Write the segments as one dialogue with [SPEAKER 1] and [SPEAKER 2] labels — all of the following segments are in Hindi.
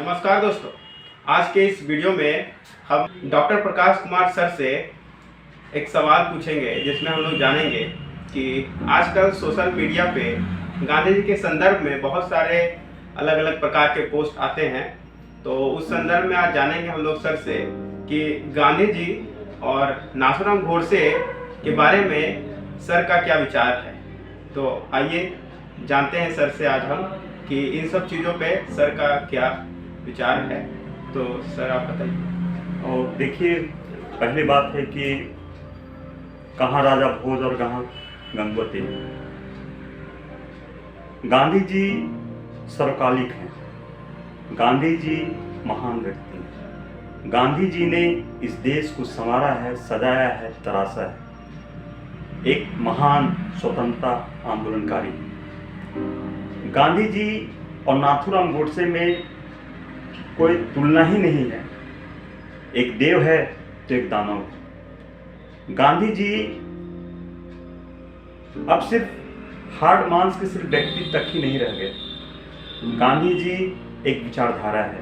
[SPEAKER 1] नमस्कार दोस्तों, आज के इस वीडियो में हम डॉक्टर प्रकाश कुमार सर से एक सवाल पूछेंगे जिसमें हम लोग जानेंगे कि आजकल सोशल मीडिया पे गांधी जी के संदर्भ में बहुत सारे अलग अलग प्रकार के पोस्ट आते हैं। तो उस संदर्भ में आज जानेंगे हम लोग सर से कि गांधी जी और नाथूराम गोडसे के बारे में सर का क्या विचार है। तो आइए जानते हैं सर से आज हम कि इन सब चीज़ों पे सर का क्या विचार है। तो सर आप बताइए।
[SPEAKER 2] और देखिए, पहली बात है कि कहाँ राजा भोज और कहाँ गंगवती। गांधी जी सर्वकालिक हैं। गांधी जी महान व्यक्ति हैं। गांधी जी ने इस देश को संवारा है, सजाया है, तराशा है। एक महान स्वतंत्रता आंदोलनकारी। गांधी जी और नाथूराम गोडसे में कोई तुलना ही नहीं है। एक देव है तो एक दानव है। गांधी जी अब सिर्फ हार्ड मांस के सिर्फ व्यक्ति तक ही नहीं रह गए। गांधी जी एक विचारधारा है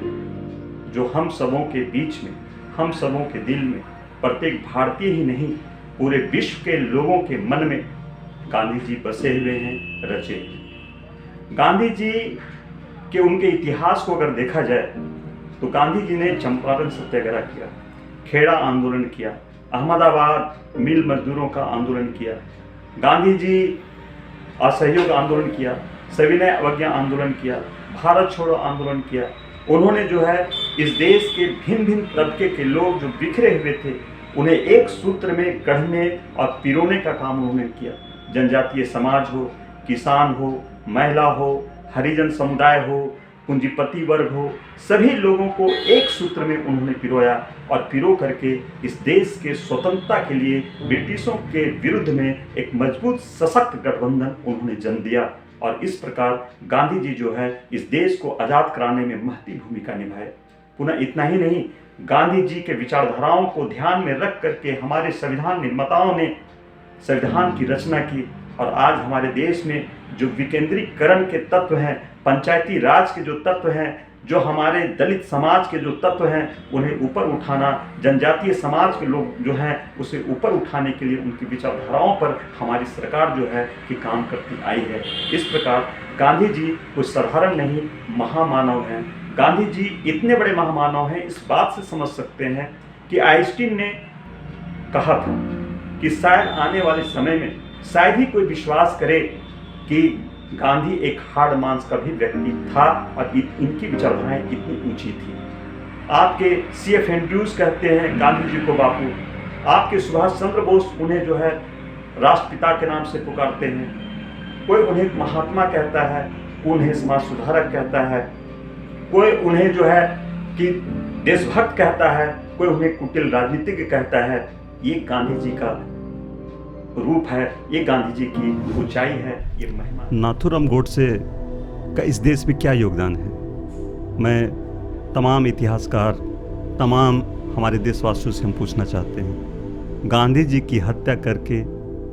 [SPEAKER 2] जो हम सबों के बीच में, हम सबों के दिल में, प्रत्येक भारतीय ही नहीं पूरे विश्व के लोगों के मन में गांधी जी बसे हुए हैं, रचे हैं। गांधी जी के उनके इतिहास को अगर देखा जाए तो गांधी जी ने चंपारण सत्याग्रह किया, खेड़ा आंदोलन किया, अहमदाबाद मिल मजदूरों का आंदोलन किया। गांधी जी असहयोग आंदोलन किया, सविनय अवज्ञा आंदोलन किया, भारत छोड़ो आंदोलन किया। उन्होंने जो है इस देश के भिन्न भिन्न तबके के लोग जो बिखरे हुए थे उन्हें एक सूत्र में गढ़ने और पिरोने का काम उन्होंने किया। जनजातीय समाज हो, किसान हो, महिला हो, हरिजन समुदाय हो, पूंजीपति वर्ग हो, सभी लोगों को एक सूत्र में उन्होंने पिरोया और पिरो करके इस देश के स्वतंत्रता के लिए ब्रिटिशों के विरुद्ध में एक मजबूत सशक्त गठबंधन उन्होंने जन्म दिया। और इस प्रकार गांधी जी जो है इस देश को आज़ाद कराने में महती भूमिका निभाए। पुनः इतना ही नहीं, गांधी जी के विचारधाराओं को ध्यान में रख करके हमारे संविधान निर्माताओं ने संविधान की रचना की। और आज हमारे देश में जो विकेंद्रीकरण के तत्व हैं, पंचायती राज के जो तत्व हैं, जो हमारे दलित समाज के जो तत्व हैं, उन्हें ऊपर उठाना, जनजातीय समाज के लोग जो हैं उसे ऊपर उठाने के लिए उनकी विचारधाराओं पर हमारी सरकार जो है कि काम करती आई है। इस प्रकार गांधी जी कोई साधारण नहीं, महामानव हैं। गांधी जी इतने बड़े महामानव हैं, इस बात से समझ सकते हैं कि आइंस्टीन ने कहा था कि शायद आने वाले समय में शायद ही कोई विश्वास करे कि गांधी एक हार्ड मांस का भी व्यक्ति था और इनकी विचारधाराएं इतनी ऊंची थी। आपके C.F. एंड्रूज कहते हैं गांधी जी को बापू। आपके सुभाष चंद्र बोस उन्हें जो है राष्ट्रपिता के नाम से पुकारते हैं। कोई उन्हें महात्मा कहता है, कोई उन्हें समाज सुधारक कहता है, कोई उन्हें जो है कि देशभक्त कहता है, कोई उन्हें कुटिल राजनीतिज्ञ कहता है। ये गांधी जी का रूप है, ये गांधी जी की ऊंचाई है, ये महिमा।
[SPEAKER 3] नाथूराम गोडसे का इस देश में क्या योगदान है? मैं तमाम इतिहासकार, तमाम हमारे देशवासियों से हम पूछना चाहते हैं। गांधी जी की हत्या करके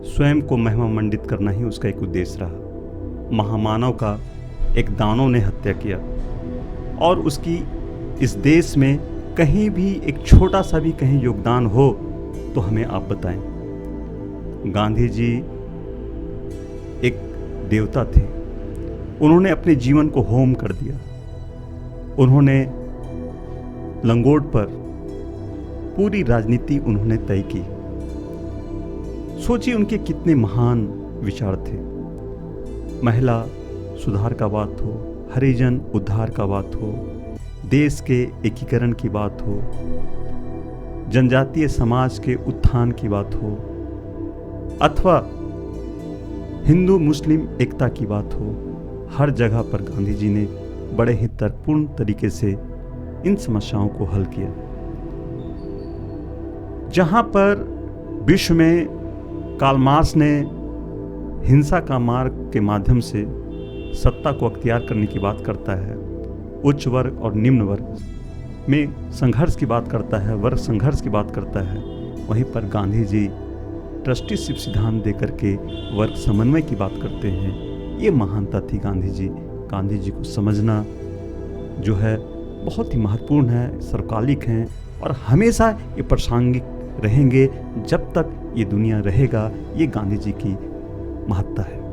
[SPEAKER 3] स्वयं को महिमा मंडित करना ही उसका एक उद्देश्य रहा। महामानव का एक दानव ने हत्या किया और उसकी इस देश में कहीं भी एक छोटा सा भी कहीं योगदान हो तो हमें आप बताएं। गांधी जी एक देवता थे। उन्होंने अपने जीवन को होम कर दिया। उन्होंने लंगोट पर पूरी राजनीति उन्होंने तय की। सोचिए उनके कितने महान विचार थे। महिला सुधार का बात हो, हरिजन उद्धार का बात हो, देश के एकीकरण की बात हो, जनजातीय समाज के उत्थान की बात हो, अथवा हिंदू मुस्लिम एकता की बात हो, हर जगह पर गांधी जी ने बड़े ही तर्कपूर्ण तरीके से इन समस्याओं को हल किया। जहां पर विश्व में कार्ल मार्क्स ने हिंसा का मार्ग के माध्यम से सत्ता को अख्तियार करने की बात करता है, उच्च वर्ग और निम्न वर्ग में संघर्ष की बात करता है, वर्ग संघर्ष की बात करता है, वहीं पर गांधी जी ट्रस्टीशिप सिद्धांत देकर के वर्ग समन्वय की बात करते हैं। ये महानता थी गांधी जी को समझना जो है बहुत ही महत्वपूर्ण है, सर्वकालिक हैं और हमेशा ये प्रासंगिक रहेंगे जब तक ये दुनिया रहेगा। ये गांधी जी की महत्ता है।